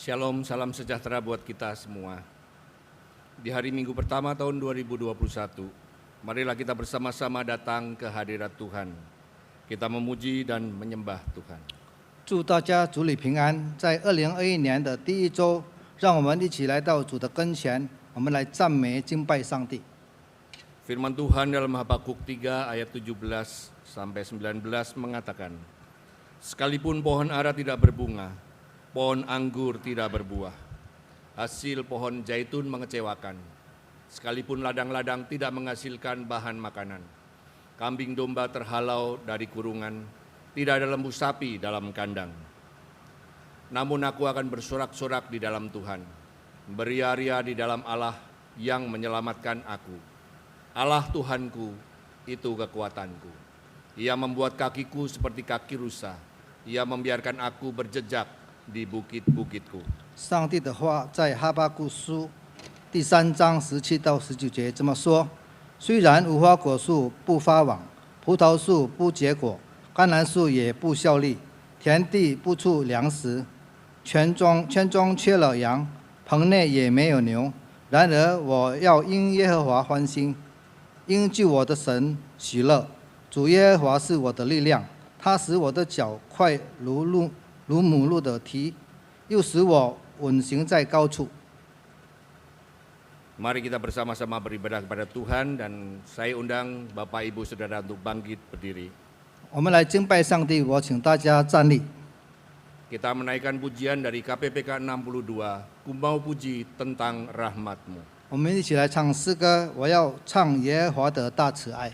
Shalom, salam sejahtera buat kita semua. Di hari Minggu pertama tahun 2021, marilah kita bersama-sama datang ke hadirat Tuhan. Kita memuji dan menyembah Tuhan. 祝大家主里平安。在2021年的第一周，让我们一起来到主的跟前，我们来赞美敬拜上帝。 Firman Tuhan dalam Habakuk 3 ayat 17 sampai 19 mengatakan, sekalipun pohon ara tidak berbunga, pohon anggur tidak berbuah, hasil pohon zaitun mengecewakan, sekalipun ladang-ladang tidak menghasilkan bahan makanan, kambing domba terhalau dari kurungan, tidak ada lembu sapi dalam kandang. Namun aku akan bersorak-sorak di dalam Tuhan, beria-ria di dalam Allah yang menyelamatkan aku. Allah Tuhanku, itu kekuatanku. Ia membuat kakiku seperti kaki rusa, Ia membiarkan aku berjejak di bukit-bukitku. 上帝的话在哈巴谷书第3章17到19节这么说：虽然无花果树不发网，葡萄树不结果，橄榄树也不效力，田地不出粮食，圈中缺了羊，棚内也没有牛。然而我要因耶和华欢心，因救我的神喜乐。主耶和华是我的力量，他使我的脚快如母鹿的蹄，又使我稳行在高处。 Mari kita bersama-sama beribadah kepada Tuhan, dan saya undang Bapak Ibu Saudara untuk bangkit berdiri. 我们来敬拜上帝，我请大家站立。 Kita menaikkan pujian dari KPPK 62, Ku mau puji tentang rahmat-Mu. 我们一起来唱诗歌，我要唱耶和华的大慈爱。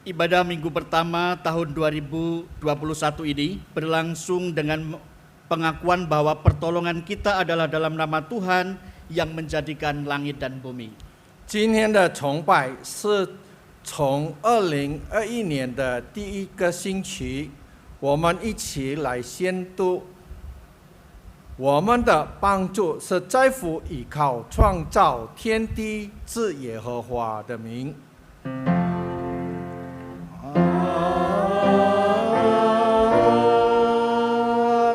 Ibadah minggu pertama tahun 2021 ini berlangsung dengan pengakuan bahwa pertolongan kita adalah dalam nama Tuhan yang menjadikan langit dan bumi. 今天的崇拜是从2021年的第一个星期，我们一起来宣读。我们的帮助是在乎依靠创造天地之耶和华的名。 阿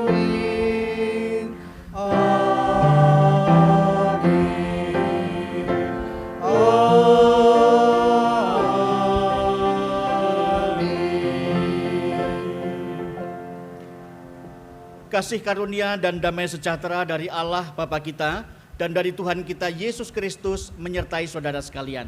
弥 kasih karunia dan damai sejahtera dari Allah Bapa kita dan dari Tuhan kita Yesus Kristus menyertai saudara sekalian.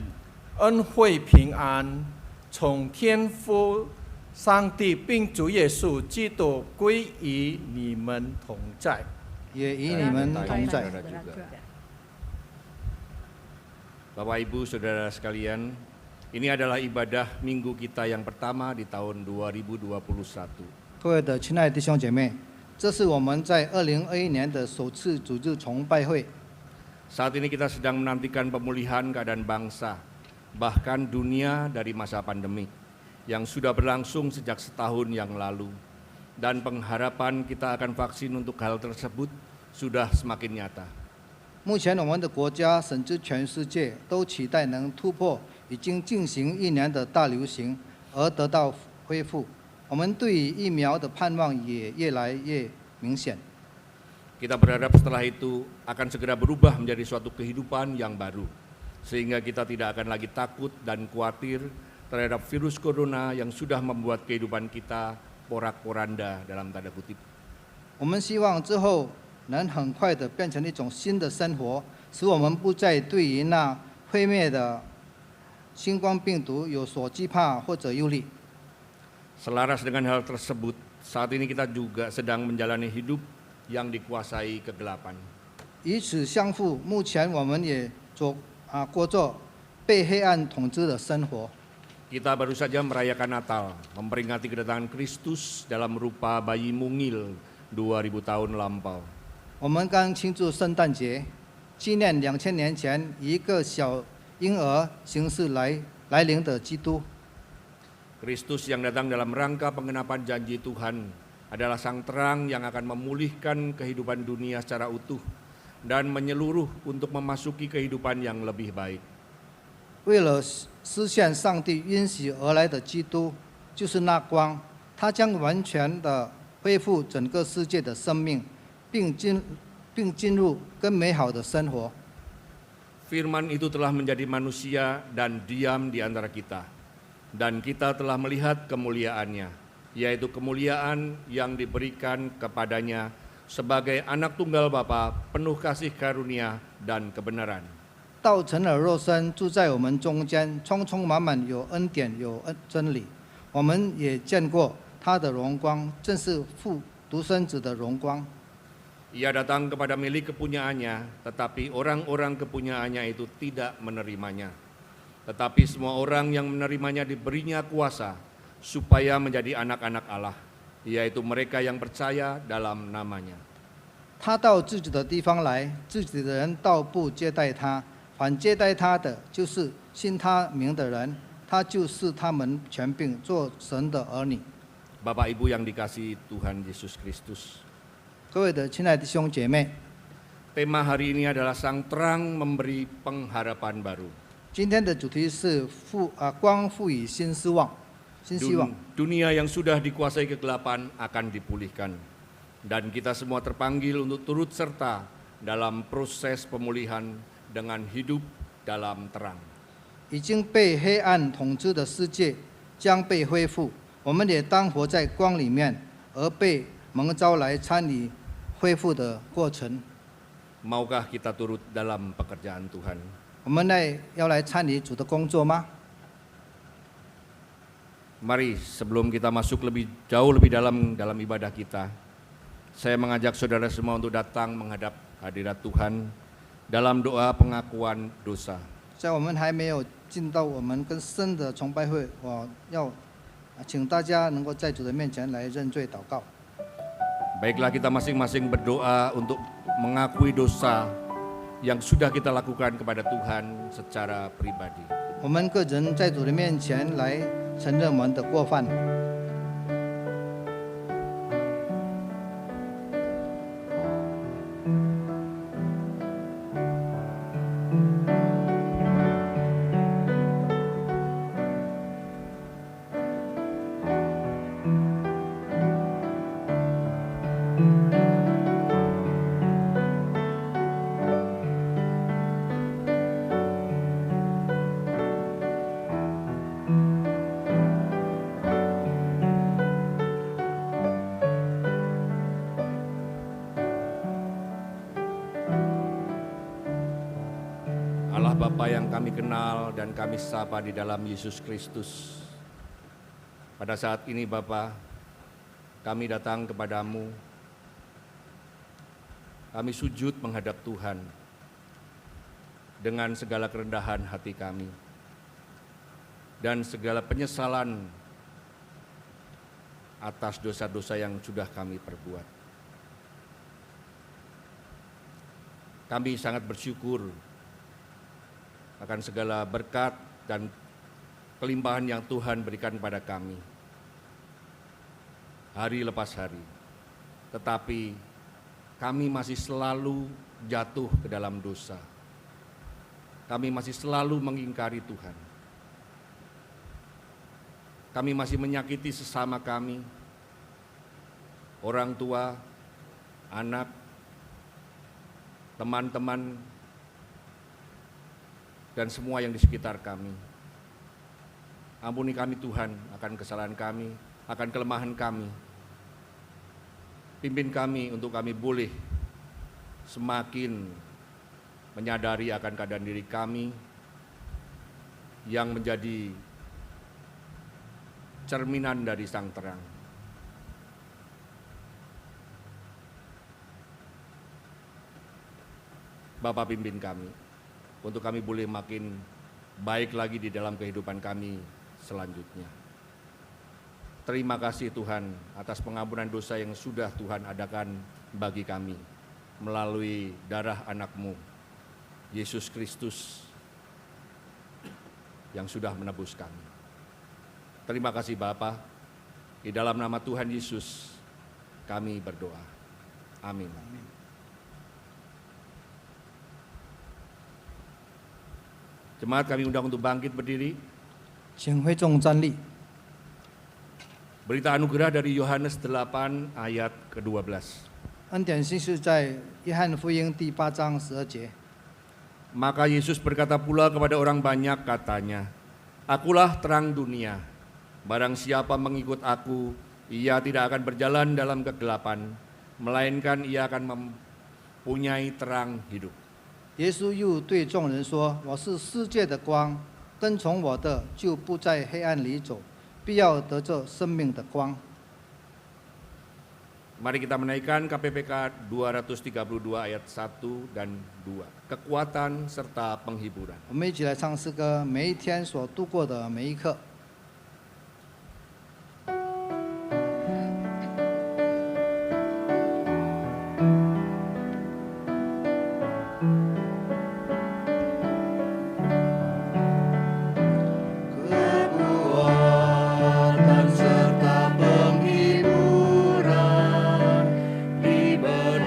恩惠平安从天父上帝并主耶稣基督归于你们同在。也与你们同在。 Bapak Ibu Saudara sekalian, ini adalah ibadah minggu kita yang pertama di tahun 2021. 各位的亲爱的弟兄姐妹，这是我们在2021年的首次主日崇拜会。 Saat ini kita sedang menantikan pemulihan keadaan bangsa, bahkan dunia dari masa pandemi yang sudah berlangsung sejak setahun yang lalu. Dan pengharapan kita akan vaksin untuk hal tersebut sudah semakin nyata. 目前我们的国家甚至全世界都期待能突破已经进行1年的大流行，而得到恢复。我们对于疫苗的盼望也越来越明显。 Kita berharap setelah itu akan segera berubah menjadi suatu kehidupan yang baru, sehingga kita tidak akan lagi takut dan khawatir terhadap virus corona yang sudah membuat kehidupan kita porak-poranda dalam tanda kutip. 我们希望之后能很快的变成一种新的生活，使我们不再对于那毁灭的新冠病毒有所惧怕或者忧虑。 Selaras dengan hal tersebut, saat ini kita juga sedang menjalani hidup yang dikuasai kegelapan. 与此相符，目前我们也过着被黑暗统治的生活。 Kita baru saja merayakan Natal, memperingati kedatangan Kristus dalam rupa bayi mungil 2000 tahun lampau. 我们刚庆祝圣诞节，纪念2000年前以一个小婴儿形式来临的基督。 Kristus yang datang dalam rangka pengenapan janji Tuhan adalah sang terang yang akan memulihkan kehidupan dunia secara utuh dan menyeluruh untuk memasuki kehidupan yang lebih baik. 为了实现上帝允许而来的基督，就是那光，他将完全的恢复整个世界的生命，并进入更美好的生活。 Firman itu telah menjadi manusia dan diam di antara kita. Dan kita telah melihat kemuliaannya, yaitu kemuliaan yang diberikan kepadanya sebagai anak tunggal Bapa, penuh kasih karunia dan kebenaran. 道成了肉身，住在我们中间，充充满满有恩典，有真理。我们也见过他的荣光，正是父独生子的荣光。 Ia datang kepada milik kepunyaannya, tetapi orang-orang kepunyaannya itu tidak menerimanya. Tetapi semua orang yang menerimanya diberinya kuasa supaya menjadi anak-anak Allah, yaitu mereka yang percaya dalam namanya. 他到自己的地方来，自己的人倒不接待他，反接待他的，就是信他名的人，他就是他们权柄做神的儿女。 Bapak Ibu yang dikasihi Tuhan Yesus Kristus. 各位的亲爱的弟兄姐妹， Tema hari ini adalah sang terang memberi pengharapan baru. 今天的主题是光赋予新希望，新希望。 Dunia yang sudah dikuasai kegelapan akan dipulihkan. Dan kita semua terpanggil untuk turut serta dalam proses pemulihan dengan hidup dalam terang. 已经被黑暗统治的世界将被恢复，我们也当活在光里面，而被蒙召来参与恢复的过程。 Maukah kita turut dalam pekerjaan Tuhan? 我们要来参与主的工作吗？ Mari sebelum kita masuk jauh lebih dalam ibadah kita, saya mengajak saudara semua untuk datang menghadap hadirat Tuhan dalam doa pengakuan dosa. 在我们还没有进到我们更深的崇拜会，我要请大家能够在主的面前来认罪祷告。 Baiklah kita masing-masing berdoa untuk mengakui dosa yang sudah kita lakukan kepada Tuhan secara pribadi. 我们个人在主的面前来承认我们的过犯。Allah Bapa yang kami kenal dan kami sapa di dalam Yesus Kristus. Pada saat ini Bapa, kami datang kepadamu, kami sujud menghadap Tuhan dengan segala kerendahan hati kami dan segala penyesalan atas dosa-dosa yang sudah kami perbuat. Kami sangat bersyukur akan segala berkat dan kelimpahan yang Tuhan berikan pada kami hari lepas hari. Tetapi kami masih selalu jatuh ke dalam dosa. Kami masih selalu mengingkari Tuhan. Kami masih menyakiti sesama kami, orang tua, anak, teman-teman, dan semua yang di sekitar kami. Ampuni kami Tuhan akan kesalahan kami, akan kelemahan kami. Pimpin kami untuk kami boleh semakin menyadari akan keadaan diri kami yang menjadi cerminan dari Sang Terang. Bapa, pimpin kami untuk kami boleh makin baik lagi di dalam kehidupan kami selanjutnya. Terima kasih Tuhan atas pengampunan dosa yang sudah Tuhan adakan bagi kami melalui darah anak-Mu, Yesus Kristus, yang sudah menebus kami. Terima kasih Bapa, di dalam nama Tuhan Yesus kami berdoa. Amin. Jemaat kami undang untuk bangkit berdiri. 请会众站立。 Berita anugerah dari Yohanes 8 ayat ke-12. 恩典信是在约翰福音第8章12节。 Maka Yesus berkata pula kepada orang banyak, katanya, Akulah terang dunia. Barang siapa mengikut aku, ia tidak akan berjalan dalam kegelapan, melainkan ia akan mempunyai terang hidup. 耶稣又对众人说：“我是世界的光，跟从我的就不在黑暗里走，必要得着生命的光。” Mari kita menaikkan KPPK 232 ayat 1 dan 2. Kekuatan serta penghiburan. 我们一起来唱诗歌，每一天所度过的每一刻。 Kekuatan serta penghiburan diberikan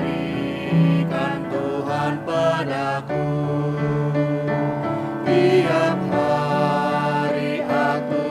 Tuhan padaku. Tiap hari aku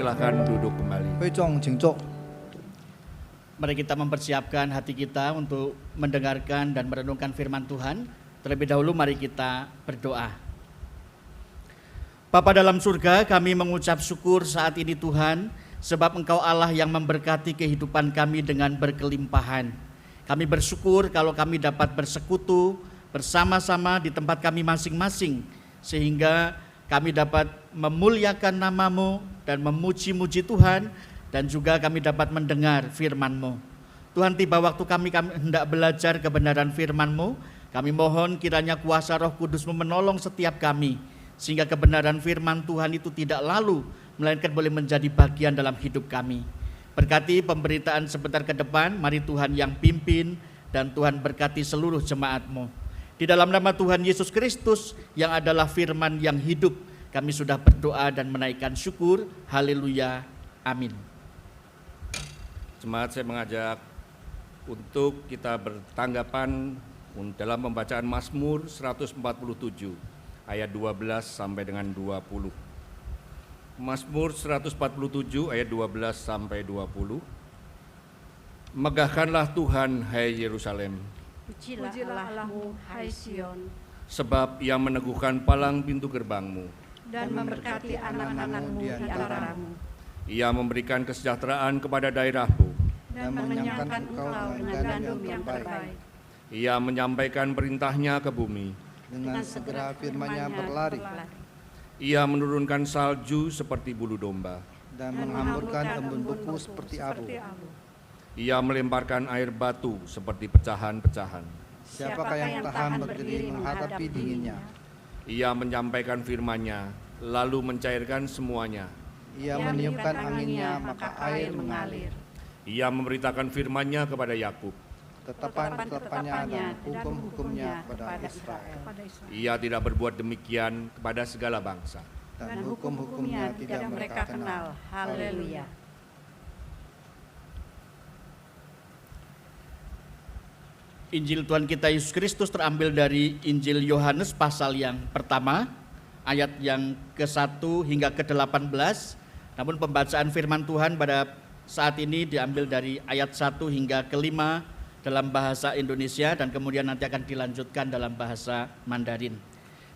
Silakan duduk kembali. 会众请坐。 Mari kita mempersiapkan hati kita untuk mendengarkan dan merenungkan firman Tuhan. Terlebih dahulu mari kita berdoa. Bapa dalam surga, kami mengucap syukur saat ini Tuhan, sebab Engkau Allah yang memberkati kehidupan kami dengan berkelimpahan. Kami bersyukur kalau kami dapat bersekutu bersama-sama di tempat kami masing-masing, sehingga kami dapat memuliakan nama-Mu dan memuji-muji Tuhan, dan juga kami dapat mendengar firman-Mu. Tuhan, tiba waktu kami hendak belajar kebenaran firman-Mu, kami mohon kiranya kuasa Roh Kudus-Mu menolong setiap kami, sehingga kebenaran firman Tuhan itu tidak lalu, melainkan boleh menjadi bagian dalam hidup kami. Berkati pemberitaan sebentar ke depan, mari Tuhan yang pimpin, dan Tuhan berkati seluruh jemaat-Mu. Di dalam nama Tuhan Yesus Kristus yang adalah firman yang hidup, kami sudah berdoa dan menaikkan syukur. Haleluya. Amin. Jemaat, saya mengajak untuk kita bertanggapan dalam pembacaan Mazmur 147 ayat 12 sampai dengan 20. Mazmur 147 ayat 12 sampai 20. Megahkanlah Tuhan, hai Yerusalem, Pujilah Allahmu, hai Sion, sebab Ia meneguhkan palang pintu gerbangmu. dan memberkati anak-anakmu di antaramu, Ia memberikan kesejahteraan kepada daerahmu. dan mengenyangkan engkau dengan gandum yang terbaik. Ia menyampaikan perintahnya ke bumi. Dengan segera firman-Nya berlari Ia menurunkan salju seperti bulu domba. dan menghamburkan embun beku seperti abu. Ia melemparkan air batu seperti pecahan-pecahan. Siapakah yang tahan berdiri menghadapi dinginnya? Ia menyampaikan firman-Nya, lalu mencairkan semuanya. Ia meniupkan anginnya, maka air mengalir. Ia memberitakan firman-Nya kepada Yakub. Tetapan-tetapannya dan hukum-hukumnya kepada Israel. Ia tidak berbuat demikian kepada segala bangsa. Dan hukum-hukumnya tidak mereka kenal. Haleluya. Injil Tuhan kita Yesus Kristus terambil dari Injil Yohanes pasal yang pertama, ayat yang ke-1 hingga ke-18. Namun pembacaan firman Tuhan pada saat ini diambil dari ayat 1 hingga ke-5 dalam bahasa Indonesia, dan kemudian nanti akan dilanjutkan dalam bahasa Mandarin.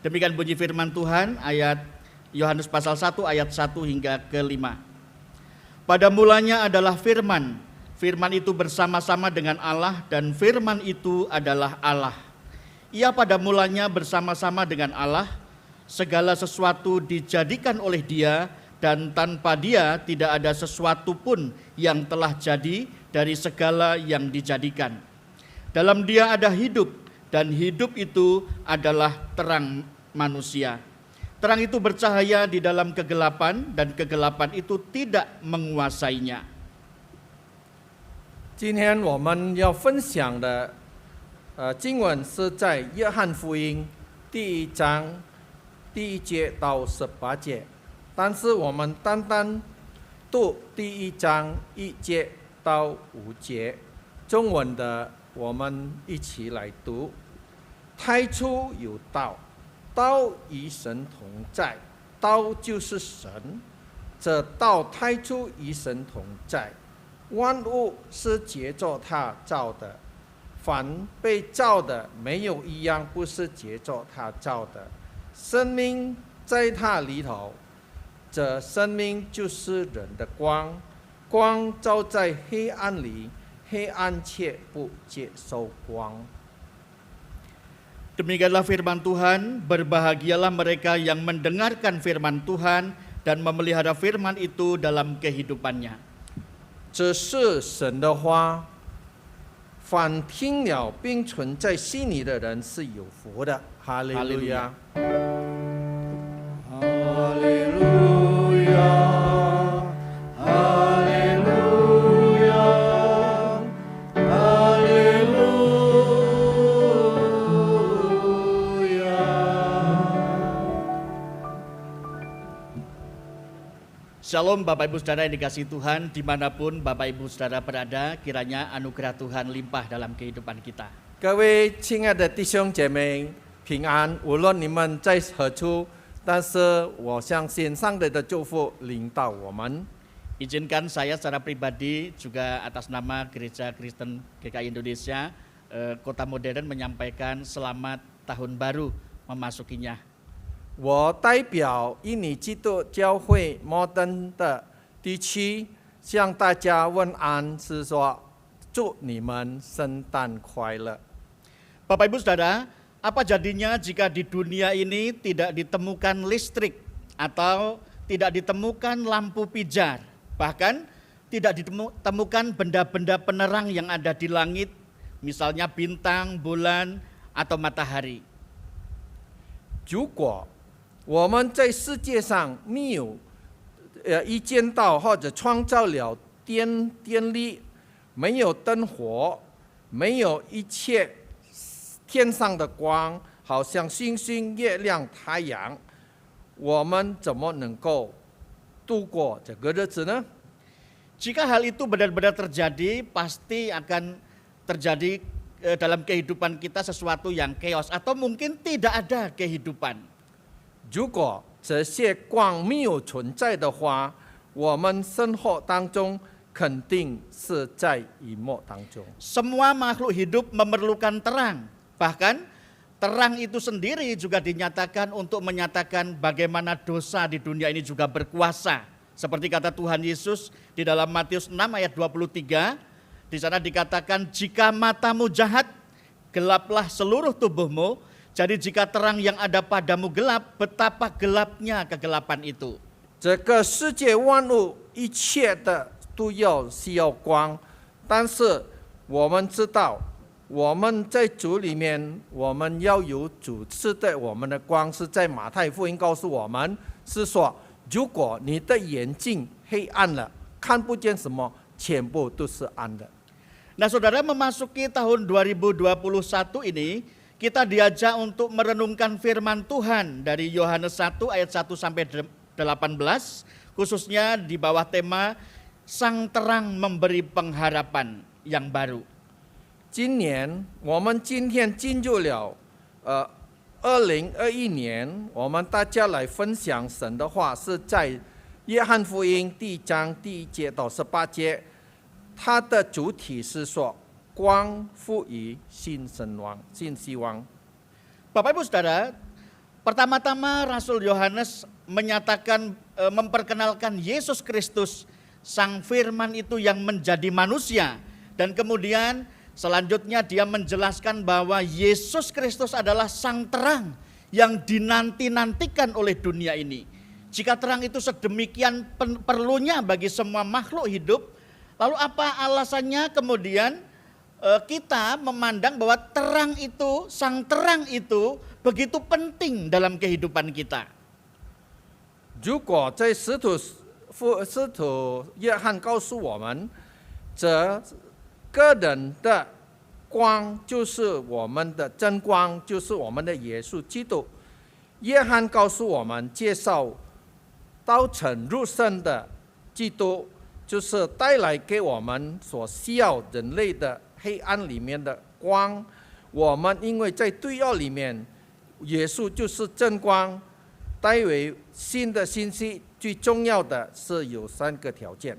Demikian bunyi firman Tuhan, ayat Yohanes pasal 1 ayat 1 hingga ke-5. Pada mulanya adalah firman. Firman itu bersama-sama dengan Allah, dan firman itu adalah Allah. Ia pada mulanya bersama-sama dengan Allah. Segala sesuatu dijadikan oleh Dia, dan tanpa Dia tidak ada sesuatu pun yang telah jadi dari segala yang dijadikan. Dalam Dia ada hidup, dan hidup itu adalah terang manusia. Terang itu bercahaya di dalam kegelapan, dan kegelapan itu tidak menguasainya. 今天我们要分享的经文是在约翰福音第1章第1节到18节，但是我们单单读第1章1节到5节，中文的我们一起来读。太初有道，道与神同在，道就是神，这道太初与神同在。万物是借着他造的，凡被造的没有一样不是借着他造的。生命在他里头，这生命就是人的光，光照在黑暗里，黑暗却不接受光。 Demikianlah firman Tuhan, berbahagialah mereka yang mendengarkan firman Tuhan dan memelihara firman itu dalam kehidupannya. 这是神的话，凡听了并存在心里的人是有福的。哈利路亚。哈利路亚，哈利路亚，哈利路亚。 Shalom Bapak Ibu Saudara yang dikasihi Tuhan, dimanapun Bapak Ibu Saudara berada, kiranya anugerah Tuhan limpah dalam kehidupan kita. 各位亲爱的弟兄姐妹，平安！无论你们在何处，但是我相信上帝的祝福领导我们。 Izinkan saya secara pribadi juga atas nama Gereja Kristen GKI Indonesia Kota Modern menyampaikan selamat tahun baru memasukinya. 我代表印尼基督教会摩登的地区向大家问安，是说祝你们圣诞快乐。 Bapak Ibu Saudara, apa jadinya jika di dunia ini tidak ditemukan listrik atau tidak ditemukan lampu pijar, bahkan tidak ditemukan benda-benda penerang yang ada di langit, misalnya bintang, bulan, atau matahari. 如果我们在世界上没有一见到或者创造了电力，没有灯火，没有一切天上的光，好像星星、月亮、太阳，我们怎么能够度过这个日子呢？ Jika hal itu benar-benar terjadi, pasti akan terjadi dalam kehidupan kita sesuatu yang chaos atau mungkin tidak ada kehidupan. 如果这些光没有存在的话，我们生活当中肯定是在隐没当中。 Semua makhluk hidup memerlukan terang. Bahkan terang itu sendiri juga dinyatakan untuk menyatakan bagaimana dosa di dunia ini juga berkuasa. Seperti kata Tuhan Yesus di dalam Matius 6 ayat 23, di sana dikatakan jika matamu jahat, gelaplah seluruh tubuhmu. Jadi jika terang yang ada padamu gelap, betapa gelapnya kegelapan itu. 这个世界万物一切的都需要光，但是我们知道，我们在主里面，我们要有主赐的我们的光，是在马太福音告诉我们，是说，如果你的眼睛黑暗了，看不见什么，全部都是暗的。 Nah saudara, memasuki tahun 2021 ini, kita diajak untuk merenungkan firman Tuhan dari Yohanes 1 ayat 1 sampai 18, khususnya di bawah tema Sang Terang Memberi Pengharapan yang Baru. 今年我们今天进入了2021年，我们大家来分享神的话，是在约翰福音第1章第1节到18节，它的主题是说光赋予新希望。 Bapak Ibu Saudara, pertama-tama Rasul Yohanes menyatakan, memperkenalkan Yesus Kristus, Sang Firman itu yang menjadi manusia. Dan kemudian selanjutnya dia menjelaskan bahwa Yesus Kristus adalah sang terang yang dinanti-nantikan oleh dunia ini. Jika terang itu sedemikian perlunya bagi semua makhluk hidup, lalu apa alasannya kemudian kita memandang bahwa terang itu, sang terang itu begitu penting dalam kehidupan kita? 如果在使徒约翰告诉我们，这个人的光就是我们的真光，就是我们的耶稣基督。约翰告诉我们，介绍道成肉身的基督，就是带来给我们所需要人类的黑暗里面的光。我们因为在对药里面，耶稣就是真光，带为新的信息。最重要的是有3个条件。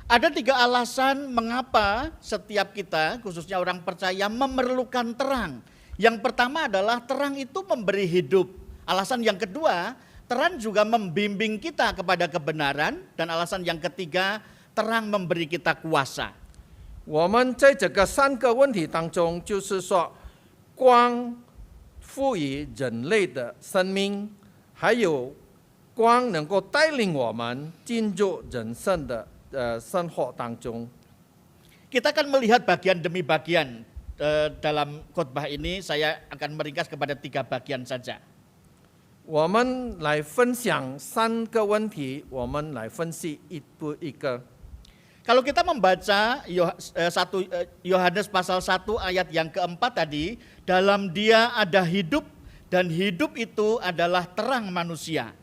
Ada 3 alasan mengapa setiap kita, khususnya orang percaya, memerlukan terang. Yang pertama adalah terang itu memberi hidup. Alasan yang kedua, terang juga membimbing kita kepada kebenaran. Dan alasan yang ketiga, terang memberi kita kuasa. 我们在这个3个问题当中，就是说，光赋予人类的生命，还有光能够带领我们进入人生的生活当中。 Kita akan melihat bagian demi bagian dalam khotbah ini. Saya akan meringkas kepada 3 bagian saja. 我们来分享3个问题，我们来分析一步一个。 Kalau kita membaca Yohanes pasal 1 ayat yang keempat tadi, dalam dia ada hidup dan hidup itu adalah terang manusia.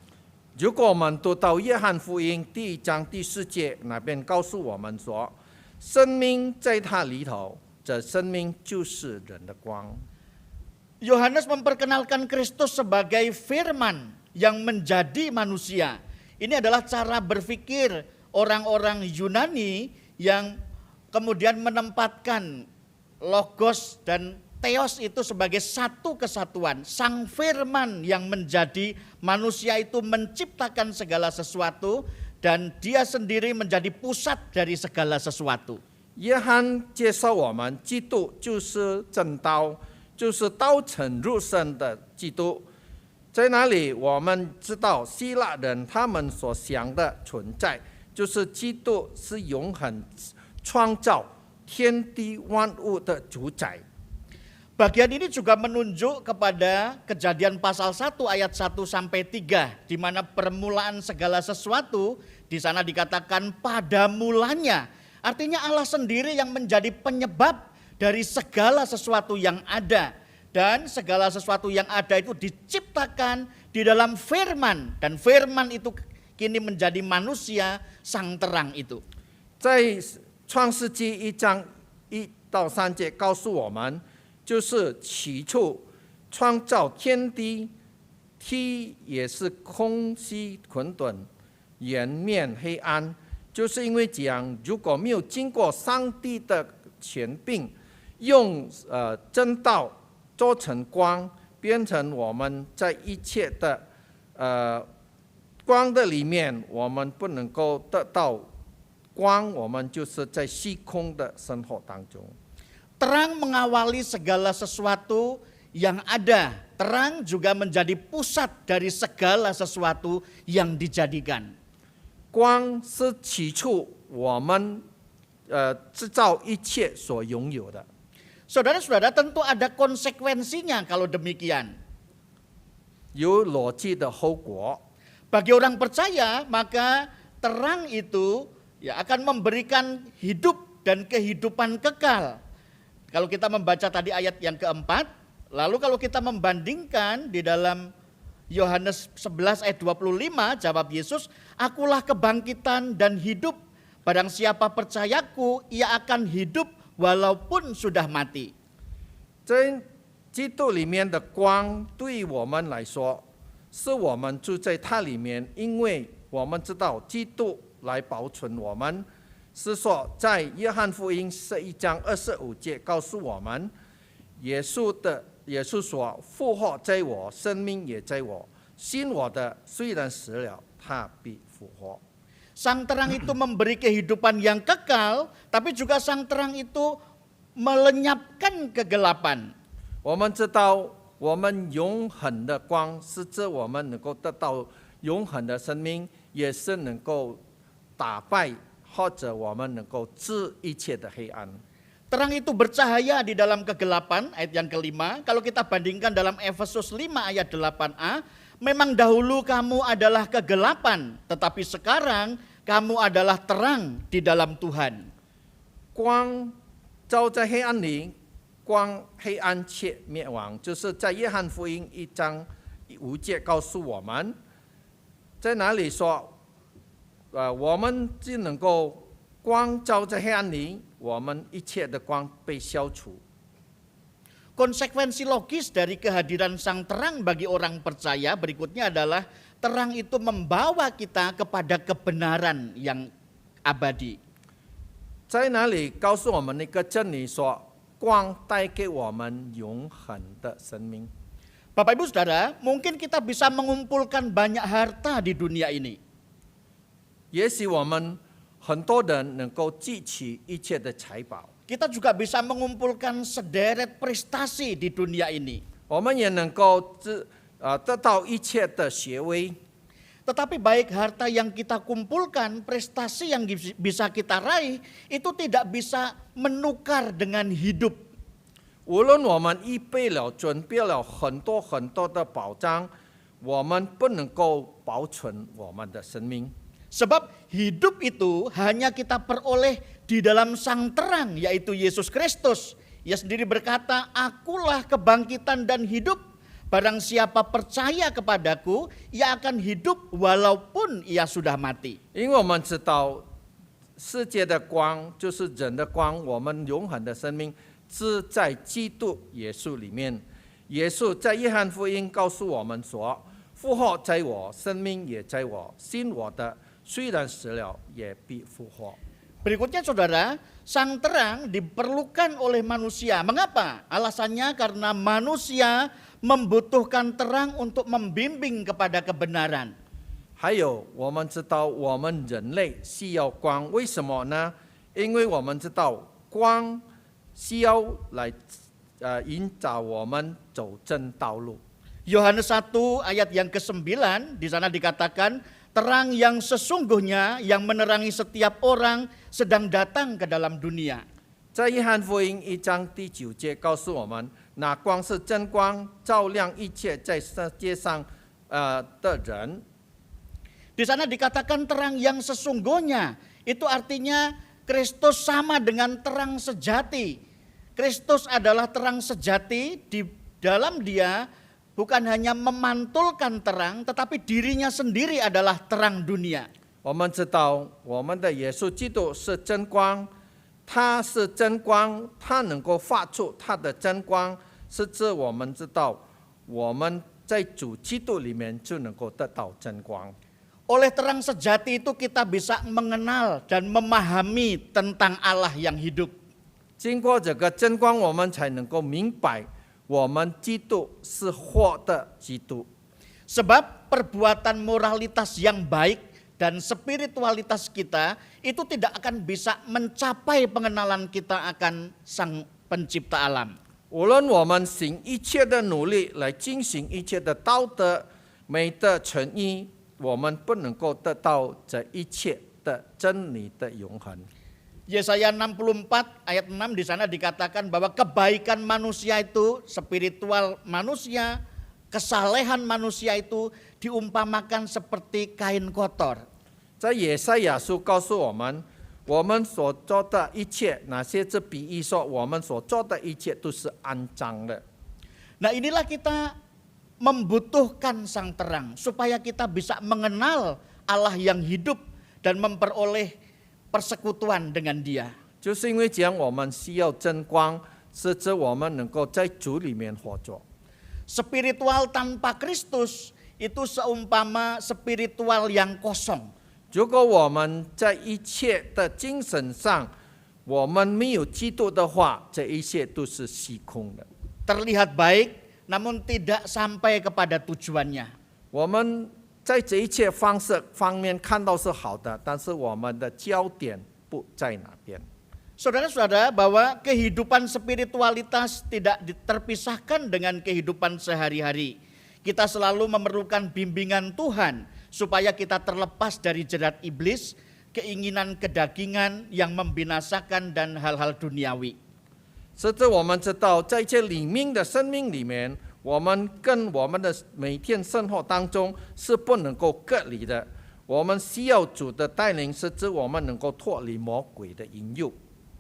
如果我们读到约翰福音第1章第4节，那边告诉我们说，生命在它里头，这生命就是人的光。 Yohanes memperkenalkan Kristus sebagai firman yang menjadi manusia. Ini adalah cara berpikir orang-orang Yunani yang kemudian menempatkan logos dan theos itu sebagai satu kesatuan. Sang firman yang menjadi manusia itu menciptakan segala sesuatu dan dia sendiri menjadi pusat dari segala sesuatu. 约翰介绍我们，基督就是真道，就是道成肉身的基督。在哪里，我们知道希腊人他们所想的存在，就是基督是永恒创造天地万物的主宰。 Bagian ini juga menunjuk kepada Kejadian pasal 1 ayat 1 sampai 3 di mana permulaan segala sesuatu di sana dikatakan pada mulanya. Artinya Allah sendiri yang menjadi penyebab dari segala sesuatu yang ada. Dan segala sesuatu yang ada itu diciptakan di dalam firman. Dan firman itu kini menjadi manusia sang terang itu. 在创世纪1章1到3节告诉我们，就是起初创造天地，地也是空虚混沌，颜面黑暗。就是因为这样，如果没有经过上帝的权柄，用真道做成光，变成我们在一切的光的里面，我们不能够得到光，我们就是在虚空的生活当中。 Terang mengawali segala sesuatu yang ada. Terang juga menjadi pusat dari segala sesuatu yang dijadikan. 光是起初我们制造一切所拥有的。 Saudara-saudara, tentu ada konsekuensinya kalau demikian. 有逻辑的后果。 Bagi orang percaya, maka terang itu ya akan memberikan hidup dan kehidupan kekal. Kalau kita membaca tadi ayat yang keempat, lalu kalau kita membandingkan di dalam Yohanes 11 ayat 25, jawab Yesus, akulah kebangkitan dan hidup. Barang siapa percayaku, ia akan hidup walaupun sudah mati. 在基督里面的光，对我们来说，是我们住在它里面，因为我们知道基督来保存我们。是说，在约翰福音11章25节告诉我们，耶稣说：“复活在我，生命也在我。信我的，虽然死了，他必复活。” Sang terang itu memberi kehidupan yang kekal, tapi juga sang terang itu melenyapkan kegelapan. 我们知道，我们永恒的光是指我们能够得到永恒的生命，也是能够打败或者我们能够治一切的黑暗。 Terang itu bercahaya di dalam kegelapan, ayat yang kelima. Kalau kita bandingkan dalam Efesus 5 ayat 8a, memang dahulu kamu adalah kegelapan, tetapi sekarang kamu adalah terang di dalam Tuhan. 光照在黑暗里，光黑暗却灭亡，就是在约翰福音1章5节告诉我们，在哪里说，我们只能够光照在黑暗里，我们一切的光被消除。 Konsekuensi logis dari kehadiran sang terang bagi orang percaya berikutnya adalah terang itu membawa kita kepada kebenaran yang abadi. 在哪里告诉我们一个真理说，光带给我们永恒的生命。 Bapak Ibu Saudara, mungkin kita bisa mengumpulkan banyak harta di dunia ini. 也许我们很多人能够记起一切的财宝， Kita juga bisa mengumpulkan sederet prestasi di dunia ini. 我们也能够得到一切的学位。 Tetapi baik harta yang kita kumpulkan, prestasi yang bisa kita raih, itu tidak bisa menukar dengan hidup. 无论我们预备了、准备了很多很多的保障，我们不能够保存我们的生命。 Sebab hidup itu hanya kita peroleh di dalam sang terang, yaitu Yesus Kristus. Ia sendiri berkata, akulah kebangkitan dan hidup. Barang siapa percaya kepadaku, ia akan hidup walaupun ia sudah mati. 因为我们知道，世界的光就是人的光，我们永恒的生命是在基督耶稣里面。耶稣在约翰福音告诉我们说：“复活在我，生命也在我。信我的，虽然死了，也必复活。 Berikutnya saudara, sang terang diperlukan oleh manusia. Mengapa? Alasannya karena manusia membutuhkan terang untuk membimbing kepada kebenaran. 还有，我们知道我们人类需要光，为什么呢？因为我们知道光需要来引导我们走正道路。 Yohanes 1 ayat yang ke-9 di sana dikatakan terang yang sesungguhnya yang menerangi setiap orang sedang datang ke dalam dunia. 在约翰福音1章第9节告诉我们，那光是真光，照亮一切在世界上的人。 Di sana dikatakan terang yang sesungguhnya, itu artinya Kristus sama dengan terang sejati. Kristus adalah terang sejati, di dalam Dia bukan hanya memantulkan terang, tetapi dirinya sendiri adalah terang dunia. 我们知道我们的耶稣基督是真光，他是真光，他能够发出他的真光，是指我们知道我们在主基督里面就能够得到真光。 Oleh terang sejati itu kita bisa mengenal dan memahami tentang Allah yang hidup. 经过这个真光，我们才能够明白，我们基督是活的基督。 Sebab perbuatan moralitas yang baik dan spiritualitas kita itu tidak akan bisa mencapai pengenalan kita akan Sang Pencipta alam. 无论我们行一切的努力来进行一切的道德、美德、诚意，我们不能够得到这一切的真理的永恒。 Yesaya 64 ayat 6 di sana dikatakan bahwa kebaikan manusia itu, spiritual manusia, kesalehan manusia itu diumpamakan seperti kain kotor. 在耶赛亚书告诉我们，我们所做的一切，哪些是比喻说我们所做的一切都是肮脏的。 Nah inilah kita membutuhkan sang terang supaya kita bisa mengenal Allah yang hidup dan memperoleh persekutuan dengan Dia. 就是因为这样，我们需要真光，使之我们能够在主里面活着。 Spiritual tanpa Kristus itu seumpama spiritual yang kosong. 如果我们在一切的精神上，我们没有基督的话，这一切都是虚空的。 Terlihat baik namun tidak sampai kepada tujuannya. 我们在这一切方面看到是好的，但是我们的焦点不在哪边。 Saudara-saudara, bahwa kehidupan spiritualitas tidak terpisahkan dengan kehidupan sehari-hari. Kita selalu memerlukan bimbingan Tuhan supaya kita terlepas dari jerat iblis, keinginan kedagingan yang membinasakan dan hal-hal duniawi. 甚至我们知道，在这里面的生命里面，我们跟我们的每天生活当中是不能够隔离的。我们需要主的带领，使之我们能够脱离魔鬼的引诱。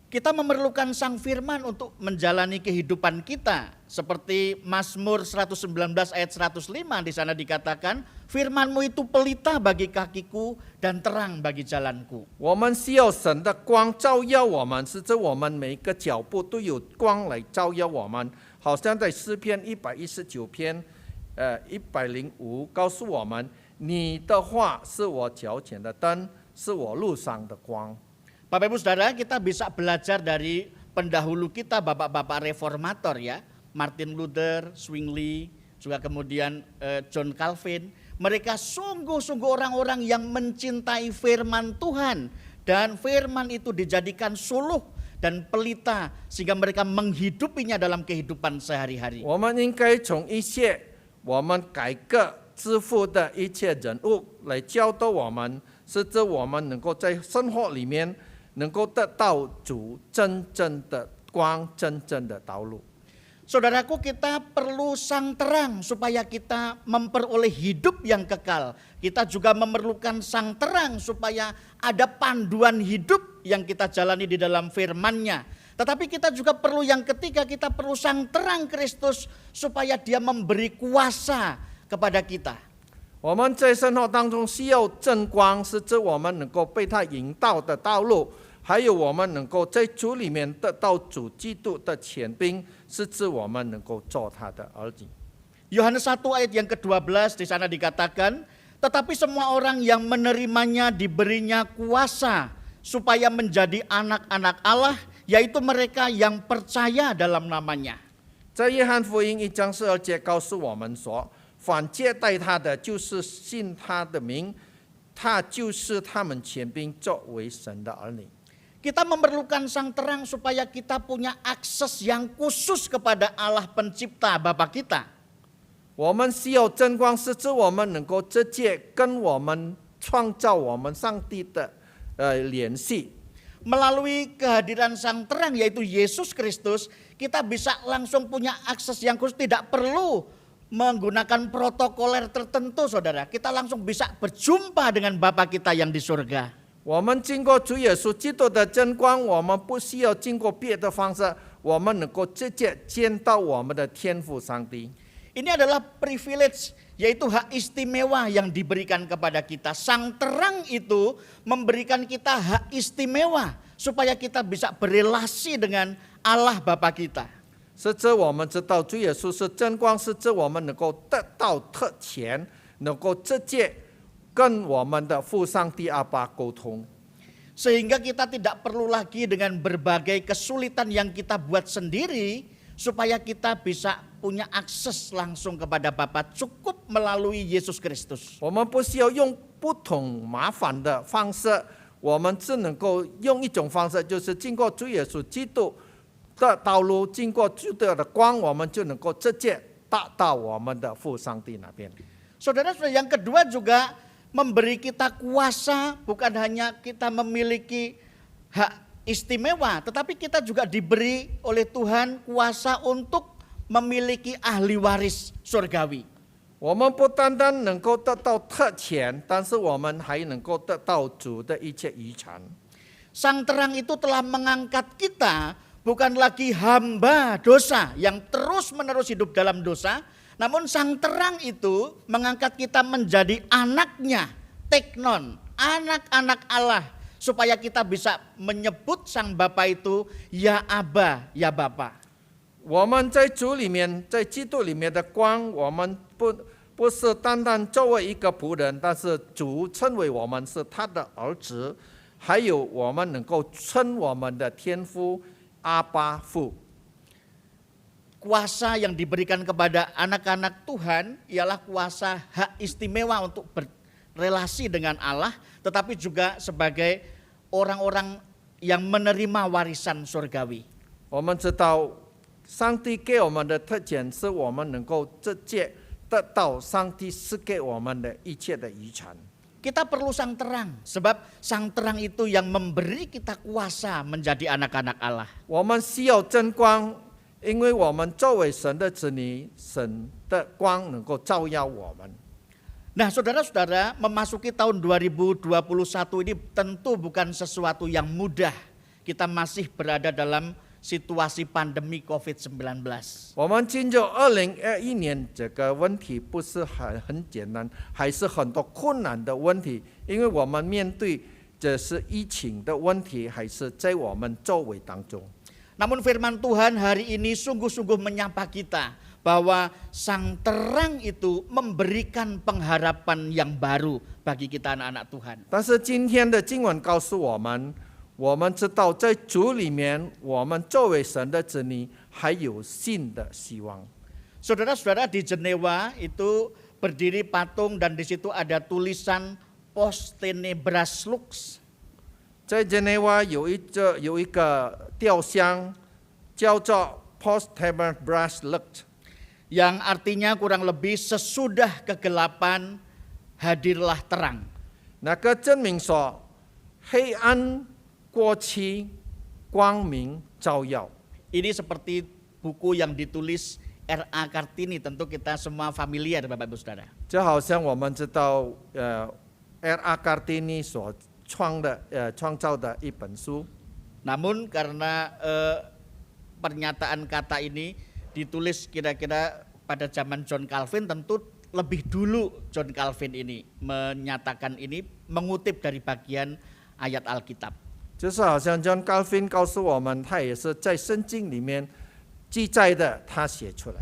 Kita memerlukan Sang Firman untuk menjalani kehidupan kita. Seperti Mazmur 119 ayat 105 di sana dikatakan, Firman-Mu itu pelita bagi kakiku dan terang bagi jalanku. 我们需要神的光照耀我们，使之我们每一个脚步都有光来照耀我们。好像在诗篇119篇105告诉我们：“你的话是我脚前的灯，是我路上的光。” Bapak Ibu Saudara, kita bisa belajar dari pendahulu kita, bapak-bapak reformator ya. Martin Luther, Zwingli, juga kemudian John Calvin. Mereka sungguh-sungguh orang-orang yang mencintai firman Tuhan. Dan firman itu dijadikan suluh dan pelita sehingga mereka menghidupinya dalam kehidupan sehari-hari. 我们应该从一些我们改革致富的一切人物来教导我们，使之我们能够在生活里面能够得到主真正的光、真正的道路。 Saudaraku, kita perlu sang terang supaya kita memperoleh hidup yang kekal. Kita juga memerlukan sang terang supaya ada panduan hidup yang kita jalani di dalam firman-Nya. Tetapi kita juga perlu yang ketiga, kita perlu sang terang Kristus supaya Dia memberi kuasa kepada kita. 我们在生活当中需要真光，使之我们能够被他引导的道路，还有我们能够在主里面得到主基督的权柄，使之我们能够做他的儿女。Yohanes 1 ayat yang ke-12 di sana dikatakan, tetapi semua orang yang menerimanya diberinya kuasa supaya menjadi anak-anak Allah, yaitu mereka yang percaya dalam namanya. 在约翰福音1章12节告诉我们说，凡接待他的，就是信他的名，他就是他们权柄作为神的儿女。 Kita memerlukan sang terang supaya kita punya akses yang khusus kepada Allah pencipta Bapa kita. 我们需要真光，使之我们能够直接跟我们创造我们上帝的联系。 Melalui kehadiran sang terang yaitu Yesus Kristus, kita bisa langsung punya akses yang khusus, tidak perlu menggunakan protokoler tertentu saudara. Kita langsung bisa berjumpa dengan Bapa kita yang di surga. 我们经过主耶稣基督的真光，我们不需要经过别的方式，我们能够直接见到我们的天父上帝。 Ini adalah privilege, yaitu hak istimewa yang diberikan kepada kita. Sang terang itu memberikan kita hak istimewa supaya kita bisa berelasi dengan Allah Bapa kita. 使之我们知道主耶稣是真光，使之我们能够得到特权，能够直接跟我们的父上帝阿爸沟通。 Sehingga kita tidak perlu lagi dengan berbagai kesulitan yang kita buat sendiri supaya kita bisa punya akses langsung kepada Bapa, cukup melalui Yesus Kristus. 我们不需要用不同麻烦的方式，我们只能够用一种方式，就是经过主耶稣基督的道路，经过基督的光，我们就能够直接达到我们的父上帝那边。 Saudara-saudara, yang kedua juga memberi kita kuasa, bukan hanya kita memiliki hak istimewa, tetapi kita juga diberi oleh Tuhan kuasa untuk memiliki ahli waris surgawi. 我们不单单能够得到特权，但是我们还能够得到主的一切遗产。 Sang terang itu telah mengangkat kita bukan lagi hamba dosa yang terus-menerus hidup dalam dosa, namun sang terang itu mengangkat kita menjadi anaknya, teknon, anak-anak Allah, supaya kita bisa menyebut sang Bapa itu ya Aba, ya Bapa. 我们在主里面，在基督里面的光，我们不是单单作为一个仆人，但是主称为我们是他的儿子，还有我们能够称我们的天父阿爸父。 Kuasa yang diberikan kepada anak-anak Tuhan ialah kuasa hak istimewa untuk berrelasi dengan Allah, tetapi juga sebagai orang-orang yang menerima warisan surgawi. 我们知道，上帝给我们的特权是我们能够直接得到上帝赐给我们的一切的遗产。 Kita perlu sang terang, sebab sang terang itu yang memberi kita kuasa menjadi anak-anak Allah. 我们需要真光，因为我们作为神的子女，神的光能够照耀我们。 Nah, saudara-saudara, memasuki tahun 2021 ini tentu bukan sesuatu yang mudah. Kita masih berada dalam situasi pandemi COVID-19. 我们进入2021年，这个问题不是很简单，还是很多困难的问题，因为我们面对这是疫情的问题，还是在我们周围当中。 Namun firman Tuhan hari ini sungguh-sungguh menyapa kita bahwa sang terang itu memberikan pengharapan yang baru bagi kita anak-anak Tuhan. 但是今天的经文告诉我们，我们知道在主里面，我们作为神的子女，还有新的希望。 Saudara-saudara, di Jenewa itu berdiri patung dan di situ ada tulisan Post Tenebras Lux. 在日内瓦有一个雕像，叫做 Post Tenebras Lux， yang artinya kurang lebih sesudah kegelapan hadirlah terang. 那个证明说，黑暗过去，光明照耀。 Ini seperti buku yang ditulis R.A. Kartini, tentu kita semua familiar Bapak Ibu Saudara. 就好像我们知道，R.A. Kartini 所创造的一本书。 Namun karena pernyataan kata ini ditulis kira-kira pada zaman John Calvin, tentu lebih dulu John Calvin ini menyatakan ini mengutip dari bagian ayat Alkitab. 就是好像 John Calvin 告诉我们，他也是在圣经里面记载的，他写出来。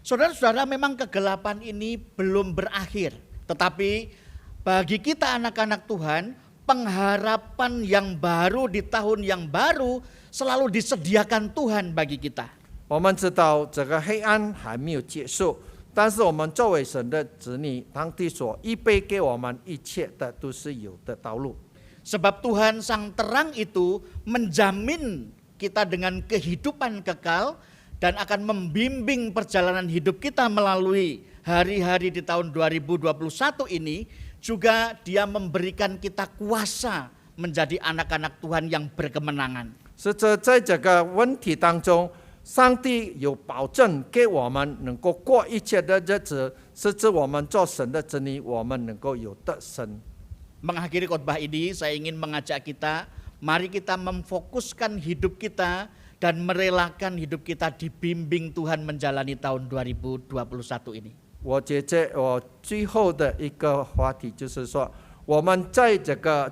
Saudara-saudara, memang kegelapan ini belum berakhir. Tetapi bagi kita anak-anak Tuhan, pengharapan yang baru di tahun yang baru selalu disediakan Tuhan bagi kita. 我们知道这个黑暗还没有结束，但是我们作为神的子女，上帝所预备给我们一切的都是有的道路。 Sebab Tuhan Sang Terang itu menjamin kita dengan kehidupan kekal dan akan membimbing perjalanan hidup kita melalui hari-hari di tahun 2021 ini. Juga Dia memberikan kita kuasa menjadi anak-anak Tuhan yang berkemenangan. 是在这个问题当中，上帝有保证给我们能够过一切的日子，是指我们做神的子女，我们能够有得胜。 Mengakhiri khotbah ini, saya ingin mengajak kita, mari kita memfokuskan hidup kita dan merelakan hidup kita dibimbing Tuhan menjalani tahun 2021 ini. 我觉着我最后的一个话题就是说，我们在这个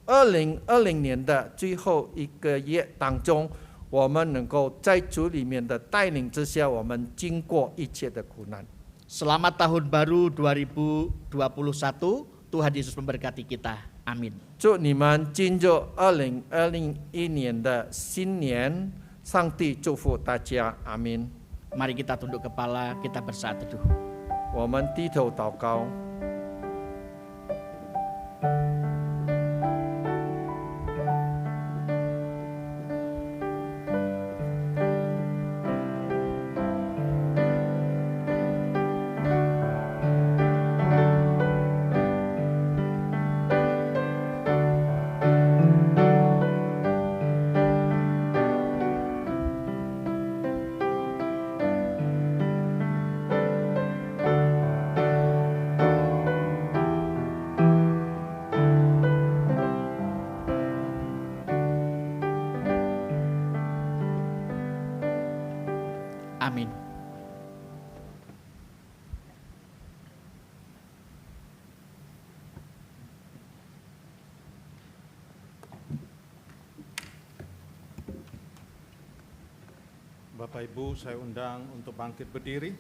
2020年的最后一个月当中，我们能够在主里面的带领之下，我们经过一切的苦难。 Selamat tahun baru 2021, Tuhan Yesus memberkati kita. Amin. 祝你们进入2021年的新年，上帝祝福大家，阿明。 Mari kita tunduk kepala, kita bersaat teduh. 我们低头祷告。 Amin. Bapak Ibu, saya undang untuk bangkit berdiri.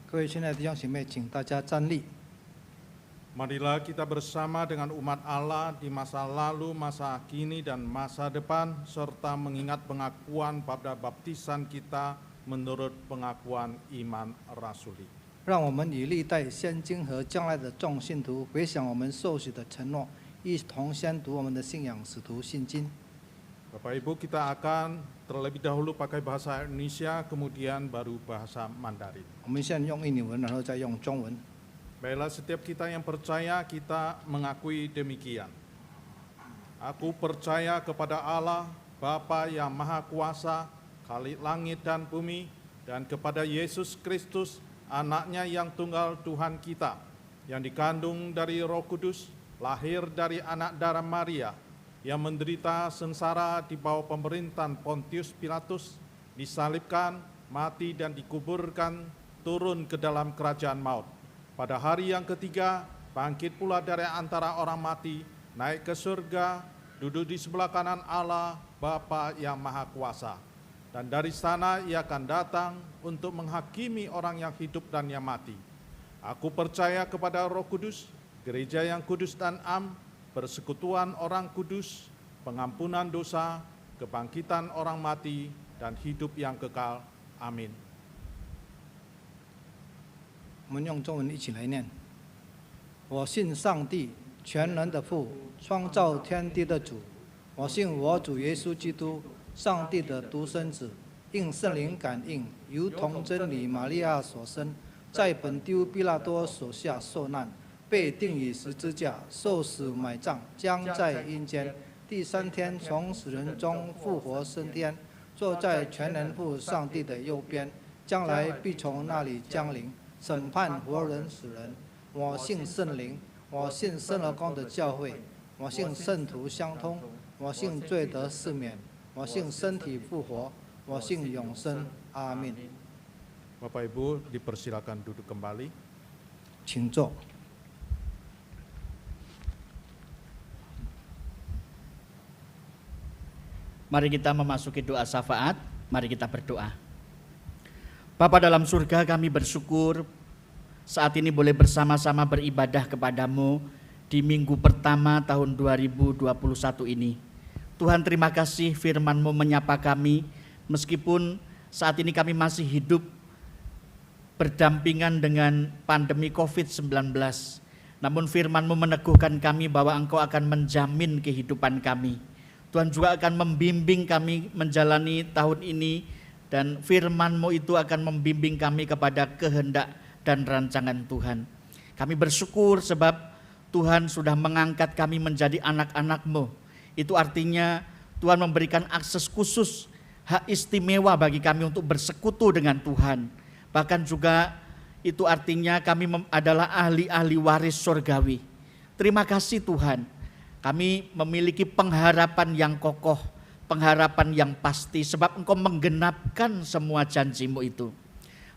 各位亲爱的弟兄姐妹，请大家站立。 Marilah kita bersama dengan umat Allah di masa lalu, masa kini, dan masa depan, serta mengingat pengakuan pada baptisan kita menurut pengakuan iman rasuli. 让我们以历代先经和将来的众信徒回想我们受许的承诺，一同宣读我们的信仰使徒信经。 Bapak Ibu, kita akan terlebih dahulu pakai bahasa Indonesia, kemudian baru bahasa Mandarin. 我们先用印尼文，然后再用中文。 Baiklah, setiap kita yang percaya, kita mengakui demikian. Aku percaya kepada Allah, Bapa yang Maha Kuasa, Khalik langit dan bumi, dan kepada Yesus Kristus, anaknya yang tunggal Tuhan kita, yang dikandung dari Roh Kudus, lahir dari anak darah Maria, yang menderita sengsara di bawah pemerintahan Pontius Pilatus, disalibkan, mati dan dikuburkan, turun ke dalam kerajaan maut. Pada hari yang ketiga, bangkit pula dari antara orang mati, naik ke surga, duduk di sebelah kanan Allah, Bapa yang Maha Kuasa. Dan dari sana ia akan datang untuk menghakimi orang yang hidup dan yang mati. Aku percaya kepada Roh Kudus, gereja yang kudus dan am, persekutuan orang kudus, pengampunan dosa, kebangkitan orang mati, dan hidup yang kekal. Amin. 我们用中文一起来念：我信上帝，全能的父，创造天地的主。我信我主耶稣基督，上帝的独生子，应圣灵感应，由童真理玛利亚所生，在本丢毕拉多手下受难，被钉于十字架，受死埋葬，将在阴间，第三天从死人中复活升天，坐在全能父上帝的右边，将来必从那里降临。 审判活人死人，我信圣灵，我信圣而公的教会，我信圣徒相通，我信罪得赦免，我信身体复活，我信永生。阿门。 Bapak Ibu, dipersilakan duduk kembali. 请坐。 Mari kita memasuki doa syafaat, mari kita berdoa. Bapa dalam surga, kami bersyukur saat ini boleh bersama-sama beribadah kepadamu di minggu pertama tahun 2021 ini. Tuhan, terima kasih firman-Mu menyapa kami meskipun saat ini kami masih hidup berdampingan dengan pandemi COVID-19. Namun firman-Mu meneguhkan kami bahwa Engkau akan menjamin kehidupan kami. Tuhan juga akan membimbing kami menjalani tahun ini, dan firman-Mu itu akan membimbing kami kepada kehendak dan rancangan Tuhan. Kami bersyukur sebab Tuhan sudah mengangkat kami menjadi anak-anak-Mu. Itu artinya Tuhan memberikan akses khusus, hak istimewa bagi kami untuk bersekutu dengan Tuhan. Bahkan juga itu artinya kami adalah ahli-ahli waris surgawi. Terima kasih Tuhan, kami memiliki pengharapan yang kokoh, pengharapan yang pasti sebab Engkau menggenapkan semua janji-Mu itu.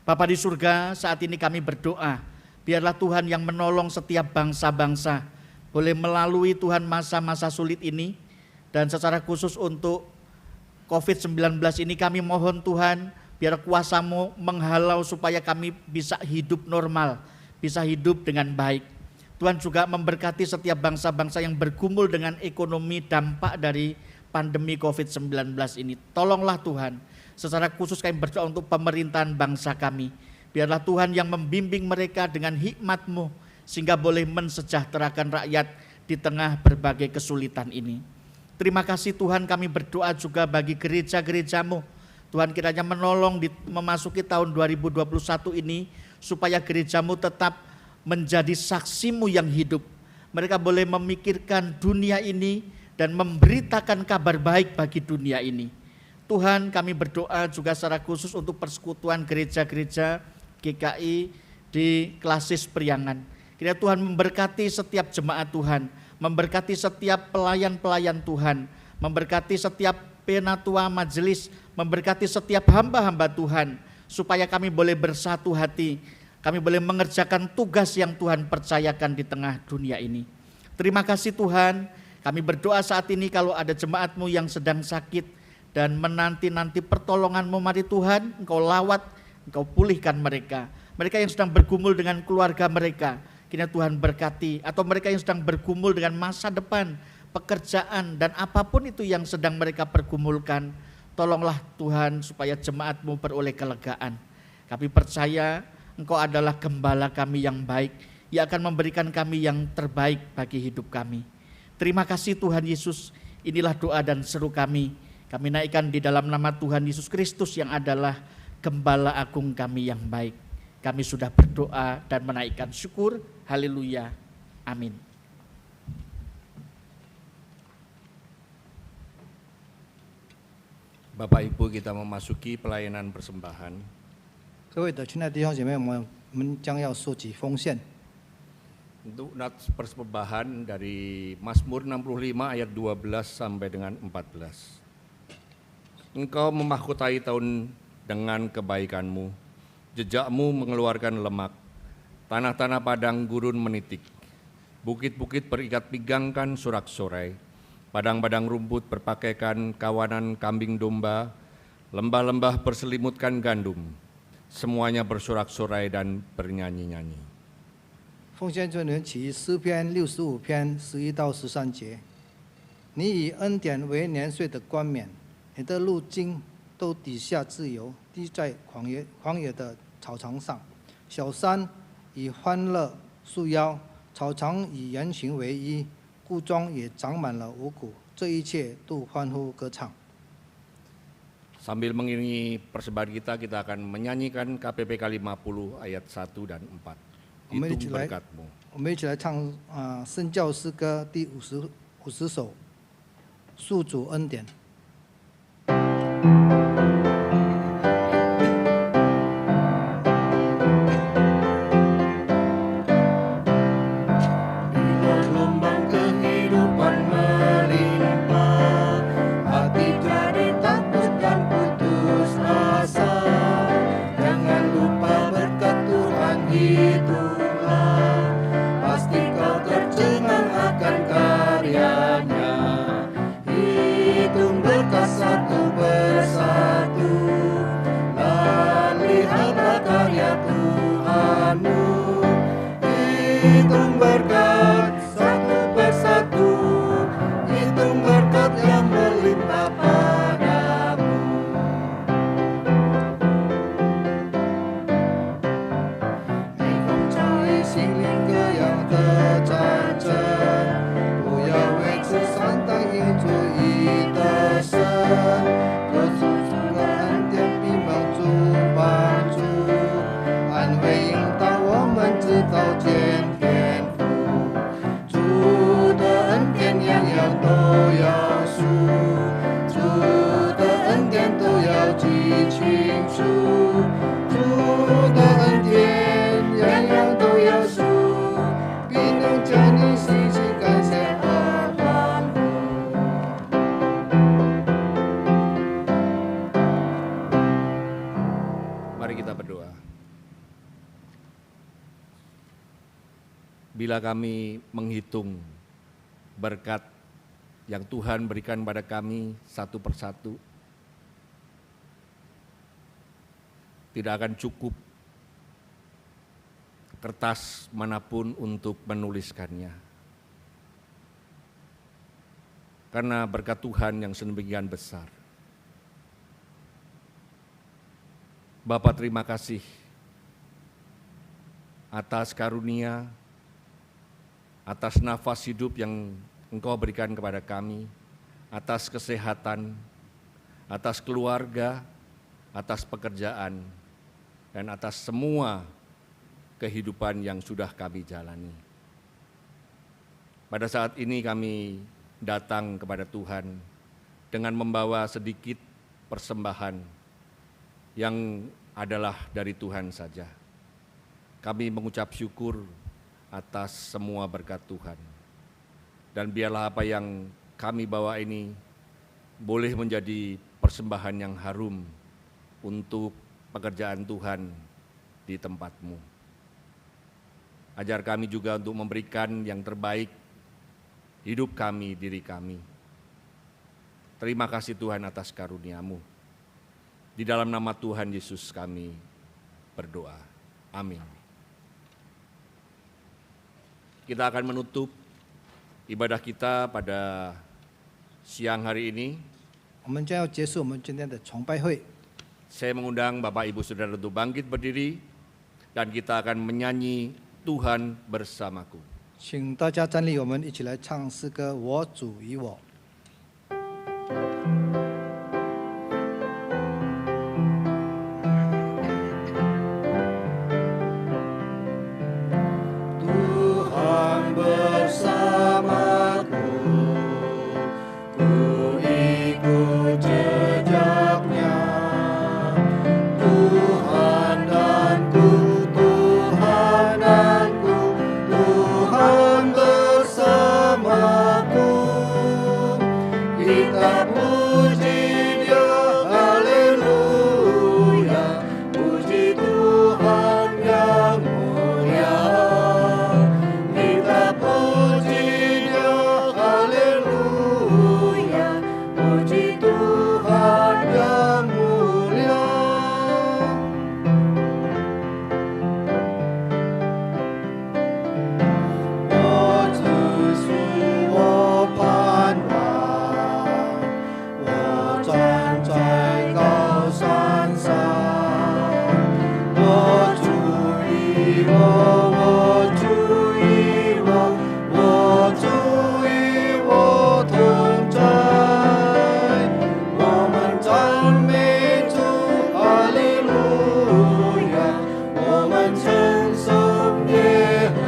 Bapa di surga, saat ini kami berdoa, biarlah Tuhan yang menolong setiap bangsa-bangsa boleh melalui Tuhan masa-masa sulit ini, dan secara khusus untuk COVID-19 ini kami mohon Tuhan, biar kuasa-Mu menghalau supaya kami bisa hidup normal, bisa hidup dengan baik. Tuhan juga memberkati setiap bangsa-bangsa yang bergumul dengan ekonomi dampak dari pandemi COVID-19 ini. Tolonglah Tuhan, secara khusus kami berdoa untuk pemerintahan bangsa kami. Biarlah Tuhan yang membimbing mereka dengan hikmat-Mu, sehingga boleh mensejahterakan rakyat di tengah berbagai kesulitan ini. Terima kasih Tuhan, kami berdoa juga bagi gereja-gereja-Mu. Tuhan kiranya menolong memasuki tahun 2021 ini, supaya gereja-Mu tetap menjadi saksi-Mu yang hidup. Mereka boleh memikirkan dunia ini dan memberitakan kabar baik bagi dunia ini. Tuhan, kami berdoa juga secara khusus untuk persekutuan gereja-gereja GKI di Klasis Priangan. Kiranya Tuhan memberkati setiap jemaat Tuhan, memberkati setiap pelayan-pelayan Tuhan, memberkati setiap penatua majelis, memberkati setiap hamba-hamba Tuhan, supaya kami boleh bersatu hati, kami boleh mengerjakan tugas yang Tuhan percayakan di tengah dunia ini. Terima kasih Tuhan, kami berdoa saat ini kalau ada jemaat-Mu yang sedang sakit dan menanti-nanti pertolongan-Mu, mari Tuhan Engkau lawat, Engkau pulihkan mereka. Mereka yang sedang bergumul dengan keluarga mereka, kiranya Tuhan berkati. Atau mereka yang sedang bergumul dengan masa depan, pekerjaan, dan apapun itu yang sedang mereka pergumulkan, tolonglah Tuhan supaya jemaat-Mu beroleh kelegaan. Kami percaya Engkau adalah gembala kami yang baik, yang akan memberikan kami yang terbaik bagi hidup kami. Terima kasih Tuhan Yesus, inilah doa dan seru kami. Kami naikkan di dalam nama Tuhan Yesus Kristus yang adalah Gembala Agung kami yang baik. Kami sudah berdoa dan menaikkan syukur. Haleluya. Amin. Bapak Ibu, kita memasuki pelayanan persembahan. 各位的亲爱的弟兄姐妹，我们将要收集奉献。 Untuk nats persembahan dari Mazmur 65 ayat 12 sampai dengan 14. Engkau memahkotai tahun dengan kebaikan-Mu, jejak-Mu mengeluarkan lemak, tanah-tanah padang gurun menitik, bukit-bukit berikat pinggangkan sorak-sorai, padang-padang rumput berpakaikan kawanan kambing domba, lembah-lembah berselimutkan gandum, semuanya bersorak-sorai dan bernyanyi-nyanyi. 奉献尊人起诗篇65篇11到13节。你以恩典为年岁的冠冕，你的路径都底下自由，地在旷野的草场上。小山以欢乐束腰，草场以人群为衣，谷中也长满了五谷，这一切都欢呼歌唱。 Sambil mengiringi persembahan kita akan menyanyikan KPPK 50 ayat 1 dan 4. Itu berkat-Mu. 我们一起来唱圣教诗歌第50首，诉主恩典。 Gelombang kehidupan melimpah, hati jadi takut dan putus asa. Jangan lupa berkat Tuhan itulah, pasti kau tercengang akan karyanya. Hitung bila kami menghitung berkat yang Tuhan berikan pada kami satu persatu, tidak akan cukup kertas manapun untuk menuliskannya. Karena berkat Tuhan yang sedemikian besar. Bapa, terima kasih atas karunia, atas nafas hidup yang Engkau berikan kepada kami, atas kesehatan, atas keluarga, atas pekerjaan, dan atas semua kehidupan yang sudah kami jalani. Pada saat ini kami datang kepada Tuhan dengan membawa sedikit persembahan yang adalah dari Tuhan saja. Kami mengucap syukur atas semua berkat Tuhan. Dan biarlah apa yang kami bawa ini boleh menjadi persembahan yang harum untuk pekerjaan Tuhan di tempat-Mu. Ajar kami juga untuk memberikan yang terbaik hidup kami, diri kami. Terima kasih Tuhan atas karunia-Mu. Di dalam nama Tuhan Yesus kami berdoa. Amin. Kita akan menutup ibadah kita pada siang hari ini. 我们将要结束我们今天的崇拜会。 Saya mengundang Bapak Ibu Saudara untuk bangkit berdiri dan kita akan menyanyi Tuhan bersamaku. 请大家站立，我们一起来唱诗歌《我主与我》。 Tuhan bersamaku, ku ikut jejaknya. Tuhan danku, Tuhan danku, Tuhan bersamaku. Kita puji Dia, haleluya, puji Tuhan yang mulia. Kita puji Dia, haleluya, puji Tuhan yang mulia. 我只是我盼望，我站在高山上，我主与我，我主与我，我主与我同在。我们赞美主，哈利路亚，我们称颂耶和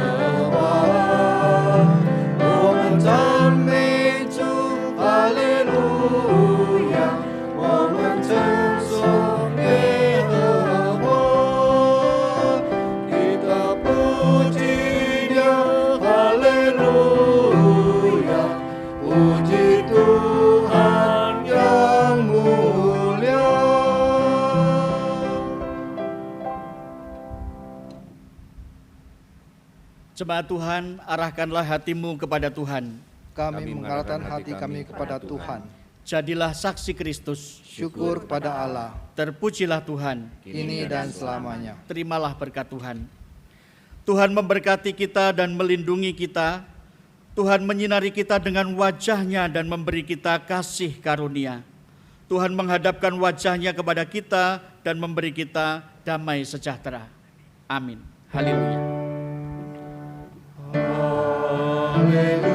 华。我们赞美主，哈利路亚，我们称颂耶和华。Kita puji Dia, haleluya, puji Tuhan yang mulia. Jemaat Tuhan, arahkanlah hatimu kepada Tuhan. Kami mengarahkan hati kami kepada Tuhan. Jadilah saksi Kristus. Syukur kepada Allah, Terpujilah Tuhan. kini dan selamanya. Terimalah berkat Tuhan. Tuhan memberkati kita dan melindungi kita. Tuhan menyinari kita dengan wajah-Nya dan memberi kita kasih karunia. Tuhan menghadapkan wajah-Nya kepada kita dan memberi kita damai sejahtera. Amin. Haleluya. Haleluya.